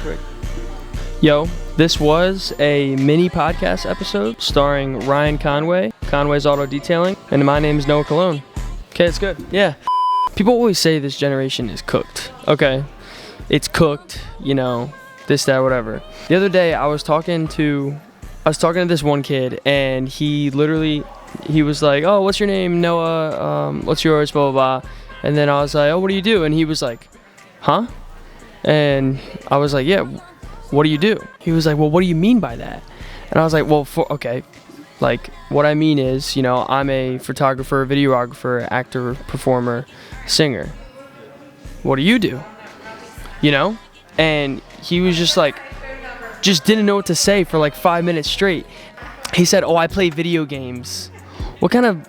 quick. Yo, this was a mini podcast episode starring Ryan Conway, Conway's Auto Detailing, and my name is Noah Cologne. Okay, it's good. Yeah. People always say this generation is cooked. Okay, it's cooked, you know, this, that, whatever. The other day, I was talking to this one kid, and he was like, oh, what's your name, Noah? What's yours, blah, blah, blah. And then I was like, oh, what do you do? And he was like, huh? And I was like, yeah, what do you do? He was like, well, what do you mean by that? And I was like, well, okay, like, what I mean is, you know, I'm a photographer, videographer, actor, performer, singer. What do you do? You know? And he was just like, just didn't know what to say for like 5 minutes straight. He said, oh, I play video games. What kind of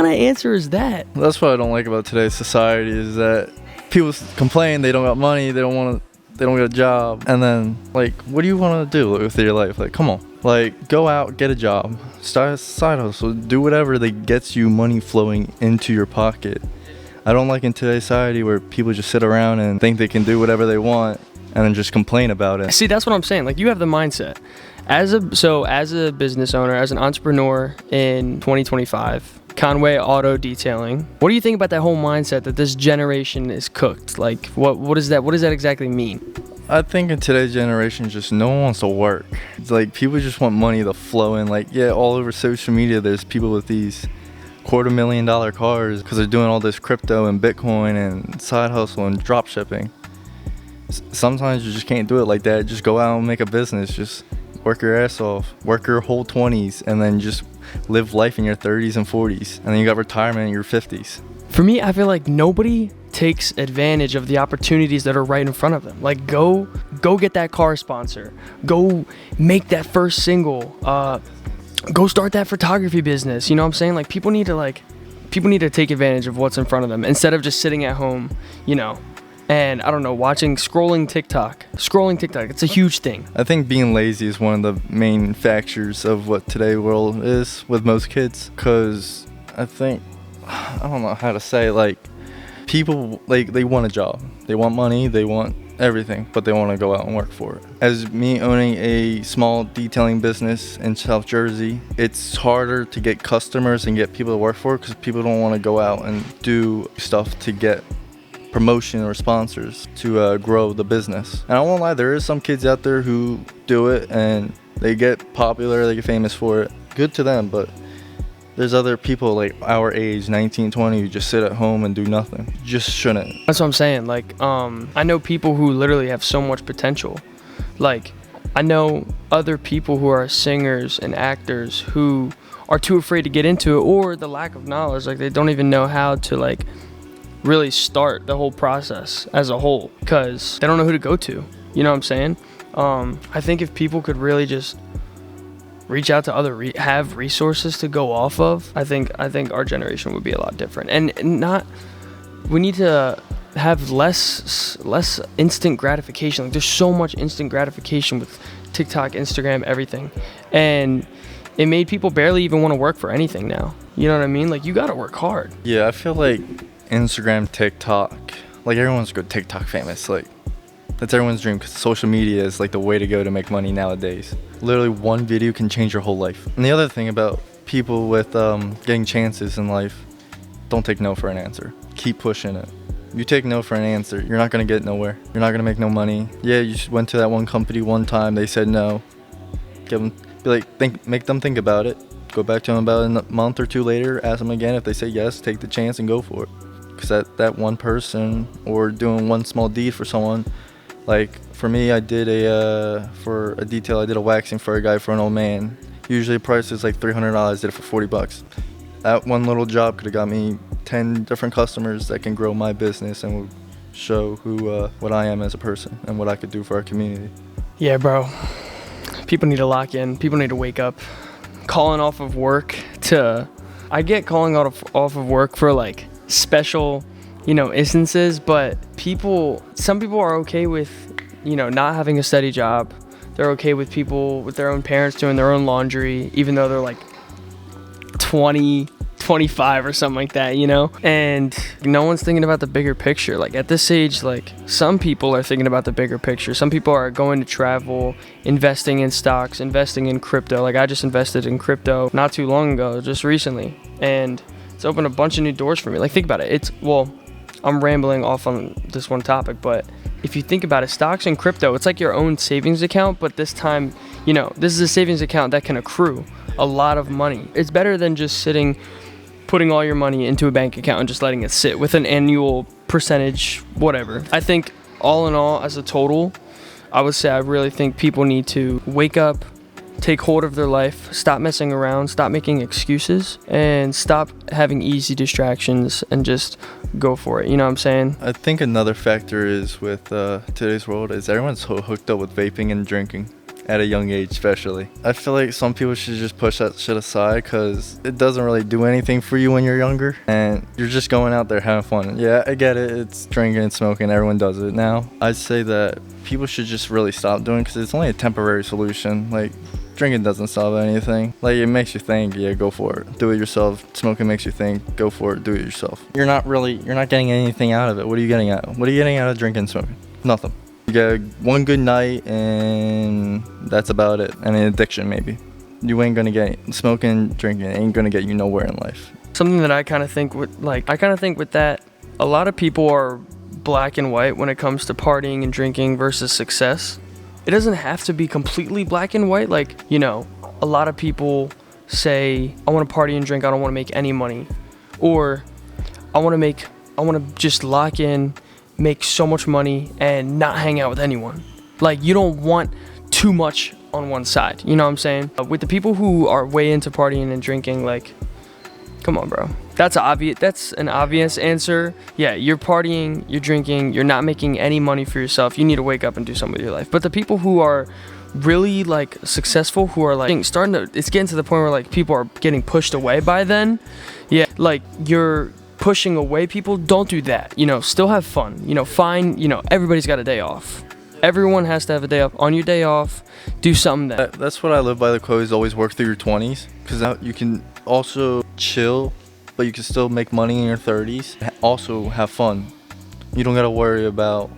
answer is that? That's what I don't like about today's society is that people complain they don't got money, they don't get a job, and then like, what do you want to do with your life? Like, come on, like, go out, get a job, start a side hustle, do whatever that gets you money flowing into your pocket. I don't like in today's society where people just sit around and think they can do whatever they want and then just complain about it. See, that's what I'm saying. Like, you have the mindset. As a business owner, as an entrepreneur in 2025, Conway Auto Detailing, what do you think about that whole mindset that this generation is cooked? Like, what does that exactly mean? I think in today's generation, just no one wants to work. It's like people just want money to flow in. Like, yeah, all over social media, there's people with these $250,000 cars because they're doing all this crypto and Bitcoin and side hustle and drop shipping. Sometimes you just can't do it like that. Just go out and make a business. Just work your ass off, work your whole 20s, and then just live life in your 30s and 40s. And then you got retirement in your 50s. For me, I feel like nobody takes advantage of the opportunities that are right in front of them. Like, go get that car sponsor. Go make that first single. Go start that photography business. You know what I'm saying? Like, people need to take advantage of what's in front of them instead of just sitting at home, you know, and I don't know, scrolling TikTok. It's a huge thing. I think being lazy is one of the main factors of what today's world is with most kids. Cause I don't know how to say, like, people, like, they want a job, they want money, they want everything, but they want to go out and work for it. As me owning a small detailing business in South Jersey, it's harder to get customers and get people to work for it because people don't want to go out and do stuff to get promotion or sponsors to grow the business. And I won't lie, there is some kids out there who do it and they get popular, they get famous for it. Good to them, but there's other people like our age, 19, 20, who just sit at home and do nothing. Just shouldn't. That's what I'm saying. Like, I know people who literally have so much potential. Like, I know other people who are singers and actors who are too afraid to get into it, or the lack of knowledge. Like, they don't even know how to, like, really start the whole process as a whole because they don't know who to go to. You know what I'm saying? I think if people could really just reach out to have resources to go off of, I think our generation would be a lot different. We need to have less instant gratification. Like, there's so much instant gratification with TikTok, Instagram, everything. And it made people barely even want to work for anything now. You know what I mean? Like, you got to work hard. Yeah, I feel like Instagram, TikTok, like, everyone's good TikTok famous. Like, that's everyone's dream because social media is like the way to go to make money nowadays. Literally one video can change your whole life. And the other thing about people with getting chances in life, don't take no for an answer. Keep pushing it. You take no for an answer, you're not going to get nowhere. You're not going to make no money. Yeah, you just went to that one company one time, they said no. Make them think about it. Go back to them about a month or two later, ask them again. If they say yes, take the chance and go for it. Because that one person or doing one small deed for someone, like for me, I did for a detail, I did a waxing for a guy, for an old man. Usually the price is like $300, did it for $40. That one little job could have got me 10 different customers that can grow my business and will show what I am as a person and what I could do for our community. Yeah, bro. People need to lock in. People need to wake up. Calling off of work I get calling off of work for like special, you know, instances, but some people are okay with, you know, not having a steady job. They're okay with people with their own parents doing their own laundry, even though they're like 20, 25 or something like that, you know? And no one's thinking about the bigger picture. Like at this age, like some people are thinking about the bigger picture. Some people are going to travel, investing in stocks, investing in crypto. Like I just invested in crypto not too long ago, just recently. And it's opened a bunch of new doors for me. Like think about it. I'm rambling off on this one topic, but if you think about it, stocks and crypto, it's like your own savings account, but this time, you know, this is a savings account that can accrue a lot of money. It's better than just putting all your money into a bank account and just letting it sit with an annual percentage, whatever. I think all in all, as a total, I would say I really think people need to wake up, take hold of their life, stop messing around, stop making excuses, and stop having easy distractions and just go for it. You know what I'm saying? I think another factor is with today's world is everyone's so hooked up with vaping and drinking at a young age, especially. I feel like some people should just push that shit aside because it doesn't really do anything for you when you're younger and you're just going out there having fun. Yeah, I get it. It's drinking and smoking. Everyone does it now. I'd say that people should just really stop doing it because it's only a temporary solution. Like, drinking doesn't solve anything. Like, it makes you think, yeah, go for it. Do it yourself. Smoking makes you think, go for it. Do it yourself. You're not getting anything out of it. What are you getting out? What are you getting out of drinking and smoking? Nothing. You get one good night and that's about it. And an addiction maybe. You ain't gonna get smoking, drinking ain't gonna get you nowhere in life. Something that I kind of think with that, a lot of people are black and white when it comes to partying and drinking versus success. It doesn't have to be completely black and white. Like, you know, a lot of people say, I want to party and drink, I don't want to make any money. Or I want to just lock in, make so much money and not hang out with anyone. Like, you don't want too much on one side. You know what I'm saying? With the people who are way into partying and drinking, like, come on, bro. That's an obvious answer. Yeah, you're partying, you're drinking, you're not making any money for yourself. You need to wake up and do something with your life. But the people who are really like successful, who are like it's getting to the point where like people are getting pushed away by then. Yeah, like you're pushing away people. Don't do that. You know, still have fun. You know, fine. You know, everybody's got a day off. Everyone has to have a day off. On your day off, do something That's what I live by. The quote is always work through your 20s because now you can also chill, but you can still make money in your 30s. Also have fun. You don't gotta worry about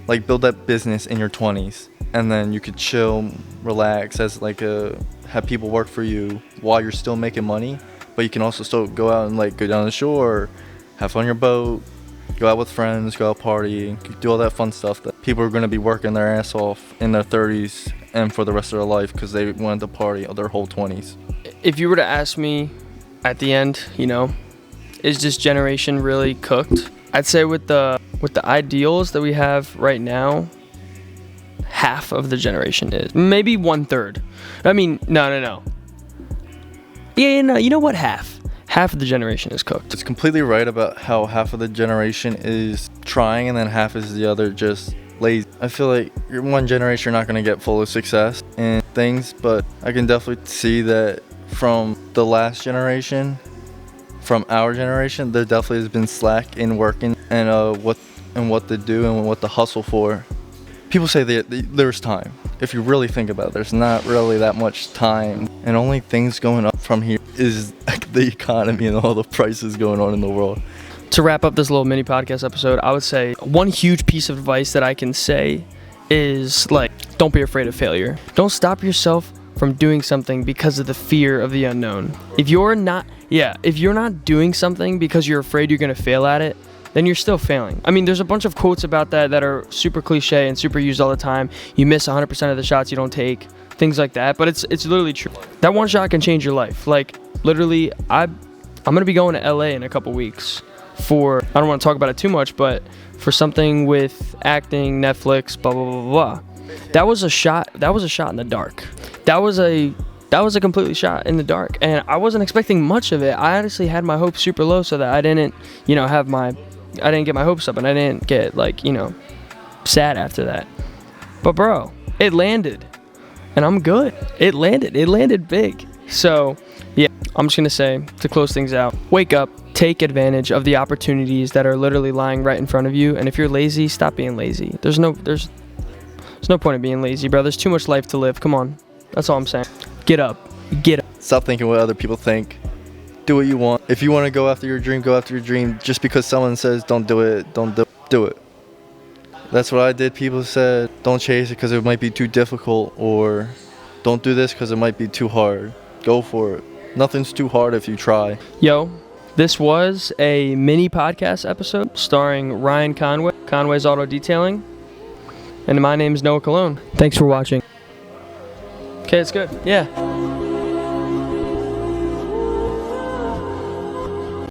like build that business in your 20s, and then you could chill, relax as like have people work for you while you're still making money. But you can also still go out and like go down the shore, have fun on your boat, go out with friends, go out party, do all that fun stuff that people are gonna be working their ass off in their 30s and for the rest of their life because they wanted to party their whole 20s. If you were to ask me at the end, you know, is this generation really cooked? I'd say with the ideals that we have right now, half of the generation is. Maybe 1/3. I mean, no. Yeah, no, you know what? Half of the generation is cooked. It's completely right about how half of the generation is trying and then half is the other just lazy. I feel like you're one generation, you're not going to get full of success in things, but I can definitely see that from the last generation, from our generation, there definitely has been slack in working and what to do and what to hustle for. People say that there's time. If you really think about it, there's not really that much time, and only things going up from here is like the economy and all the prices going on in the world. To wrap up this little mini podcast episode, I would say one huge piece of advice that I can say is like, don't be afraid of failure. Don't stop yourself from doing something because of the fear of the unknown. If you're not doing something because you're afraid you're gonna fail at it, then you're still failing. I mean, there's a bunch of quotes about that are super cliche and super used all the time. You miss 100% of the shots you don't take, things like that. But it's literally true. That one shot can change your life. Like, literally, I'm gonna be going to LA in a couple weeks for, I don't want to talk about it too much, but for something with acting, Netflix, blah, blah, blah, blah. That was a shot in the dark. That was a completely shot in the dark, and I wasn't expecting much of it. I honestly had my hopes super low so that I didn't get my hopes up, and I didn't get sad after that. But bro, it landed, and I'm good. It landed big. So yeah, I'm just gonna say, to close things out, wake up, take advantage of the opportunities that are literally lying right in front of you. And if you're lazy, stop being lazy. There's no point in being lazy, bro. There's too much life to live. Come on. That's all I'm saying. Get up. Stop thinking what other people think. do what you want. If you want to go after your dream, go after your dream. Just because someone says don't do it, do it. That's what I did. People said don't chase it because it might be too difficult, or don't do this because it might be too hard. Go for it. Nothing's too hard if you try. Yo, this was a mini podcast episode starring Ryan Conway, Conway's Auto Detailing. And my name is Noah Cologne. Thanks for watching. Okay, it's good. Yeah.